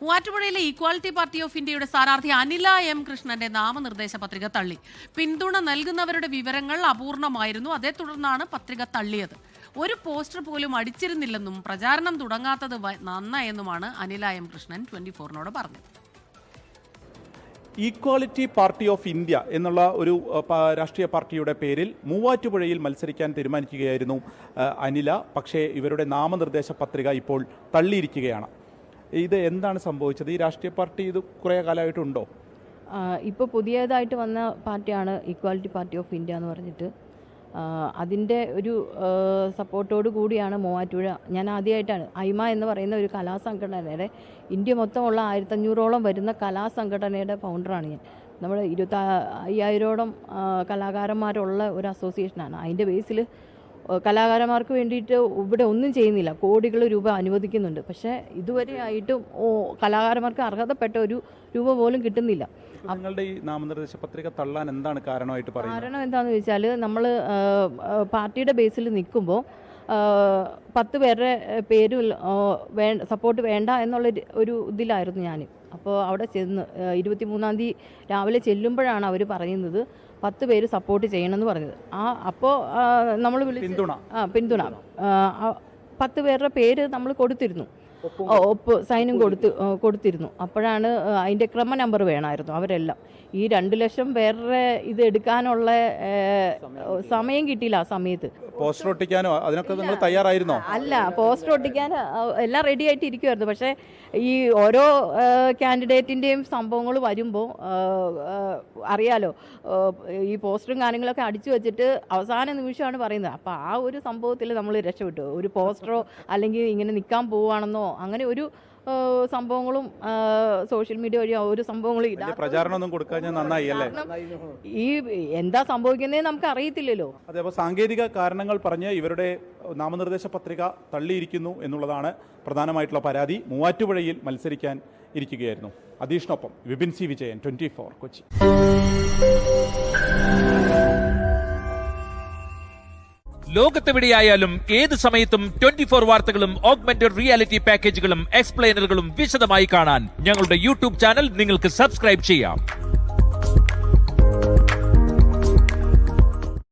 മൂവാറ്റുപുഴയിലെ equality party of ഇന്ത്യയുടെ സ്ഥാനാർത്ഥി Anila M കൃഷ്ണന്റെ നാമനിർദ്ദേശ പത്രിക തള്ളി. പിന്തുണ നൽകുന്നവരുടെ വിവരങ്ങൾ അപൂർണമായിരുന്നു. അതേ തുടർന്നാണ് പത്രിക തള്ളിയത്. ഒരു പോസ്റ്റർ പോലും അടിച്ചിരുന്നില്ലെന്നും പ്രചാരണം തുടങ്ങാത്തത് നന്നായെന്നുമാണ് അനില എം കൃഷ്ണൻ 24നോട് പറഞ്ഞത്. ഈക്വാലിറ്റി പാർട്ടി ഓഫ് ഇന്ത്യ എന്നുള്ള ഒരു രാഷ്ട്രീയ പാർട്ടിയുടെ പേരിൽ മൂവാറ്റുപുഴയിൽ മത്സരിക്കാൻ തീരുമാനിക്കുകയായിരുന്നു അനില. പക്ഷേ ഇവരുടെ നാമനിർദ്ദേശ പത്രിക ഇപ്പോൾ തള്ളിയിരിക്കുകയാണ്. ഇത് എന്താണ് സംഭവിച്ചത്? ഈ രാഷ്ട്രീയ പാർട്ടി ഇത് കുറേ കാലമായിട്ടുണ്ടോ? ഇപ്പോൾ പുതിയതായിട്ട് വന്ന പാർട്ടിയാണ് ഈക്വാലിറ്റി പാർട്ടി ഓഫ് ഇന്ത്യ എന്ന് പറഞ്ഞിട്ട്. അതിൻ്റെ ഒരു സപ്പോർട്ടോട് കൂടിയാണ് മൂവാറ്റുപുഴ. ഞാൻ ആദ്യമായിട്ടാണ് ഐമ എന്ന് പറയുന്ന ഒരു കലാസംഘടനയുടെ ഇന്ത്യ മൊത്തമുള്ള 1500ഓളം വരുന്ന കലാസംഘടനയുടെ ഫൗണ്ടറാണ് ഞാൻ. നമ്മൾ 25,000ഓളം കലാകാരന്മാരുള്ള ഒരു അസോസിയേഷനാണ്. അതിൻ്റെ ബേസിൽ കലാകാരന്മാർക്ക് വേണ്ടിയിട്ട് ഇവിടെ ഒന്നും ചെയ്യുന്നില്ല. കോടികൾ രൂപ അനുവദിക്കുന്നുണ്ട്. പക്ഷേ ഇതുവരെ ആയിട്ടും കലാകാരന്മാർക്ക് അർഹതപ്പെട്ട ഒരു രൂപ പോലും കിട്ടുന്നില്ല. നിങ്ങളുടെ ഈ നാമനിർദ്ദേശ പത്രിക തള്ളാൻ എന്താണ് കാരണമായിട്ട് പറയുന്നത്? കാരണം എന്താണെന്ന് ചോദിച്ചാൽ, നമ്മൾ പാർട്ടിയുടെ ബേസിൽ നിൽക്കുമ്പോൾ 10 പേരുടെ പേര് സപ്പോർട്ട് വേണ്ട എന്നുള്ള ഒരു ഇതിലായിരുന്നു ഞാൻ. അപ്പോൾ അവിടെ ചെന്ന് 23-ാം തീയതി രാവിലെ ചെല്ലുമ്പോഴാണ് അവർ പറയുന്നത് 10 പേര് സപ്പോർട്ട് ചെയ്യണമെന്ന് പറഞ്ഞത്. അപ്പോൾ നമ്മൾ പിന്തുണ 10 പേരുടെ പേര് നമ്മൾ കൊടുത്തിരുന്നു, ഒപ്പ് സൈനും കൊടുത്തിരുന്നു. അപ്പോഴാണ് അതിൻ്റെ ക്രമ നമ്പർ വേണമായിരുന്നു അവരെല്ലാം. ഈ 2 ലക്ഷം പേരുടെ ഇത് എടുക്കാനുള്ള സമയം കിട്ടിയില്ല. ആ സമയത്ത് പോസ്റ്റർ ഒട്ടിക്കാനോ അതിനൊക്കെ നിങ്ങൾ തയ്യാറായിരുന്നോ? അല്ല, പോസ്റ്റർ ഒട്ടിക്കാൻ എല്ലാം റെഡി ആയിട്ട് ഇരിക്കുമായിരുന്നു. പക്ഷേ ഈ ഓരോ കാൻഡിഡേറ്റിൻ്റെയും സംഭവങ്ങൾ വരുമ്പോൾ അറിയാലോ, ഈ പോസ്റ്ററും കാര്യങ്ങളൊക്കെ അടിച്ചു വെച്ചിട്ട് അവസാന നിമിഷമാണ് പറയുന്നത്. അപ്പോൾ ആ ഒരു സംഭവത്തിൽ നമ്മൾ രക്ഷപ്പെട്ടു. ഒരു പോസ്റ്ററോ അല്ലെങ്കിൽ ഇങ്ങനെ നിൽക്കാൻ പോവുകയാണെന്നോ അങ്ങനെ ഒരു സംഭവങ്ങളും സോഷ്യൽ മീഡിയ വഴി ഒരു സംഭവങ്ങളും ഇല്ല. പ്രചാരണമൊന്നും കൊടുക്കാൻ നന്നായി അല്ലേ? ഈ എന്താ സംഭവിക്കുന്നതെന്ന് നമുക്ക് അറിയത്തില്ലല്ലോ. അതെ, അപ്പോൾ സാങ്കേതിക കാരണങ്ങൾ പറഞ്ഞ് ഇവരുടെ നാമനിർദ്ദേശ പത്രിക തള്ളിയിരിക്കുന്നു എന്നുള്ളതാണ് പ്രധാനമായിട്ടുള്ള പരാതി. മൂവാറ്റുപുഴയിൽ മത്സരിക്കാൻ ഇരിക്കുകയായിരുന്നു. അധീഷിനൊപ്പം വിപിൻ സി വിജയൻ, 24 കൊച്ചി. ലോകത്തെവിടെയായാലും ഏത് സമയത്തും 24 വാർത്തകളും ഓഗ്മെന്റഡ് റിയാലിറ്റി പാക്കേജുകളും എക്സ്പ്ലെയിനറുകളും വിശദമായി കാണാൻ ഞങ്ങളുടെ യൂട്യൂബ് ചാനൽ നിങ്ങൾക്ക് സബ്സ്ക്രൈബ് ചെയ്യാം.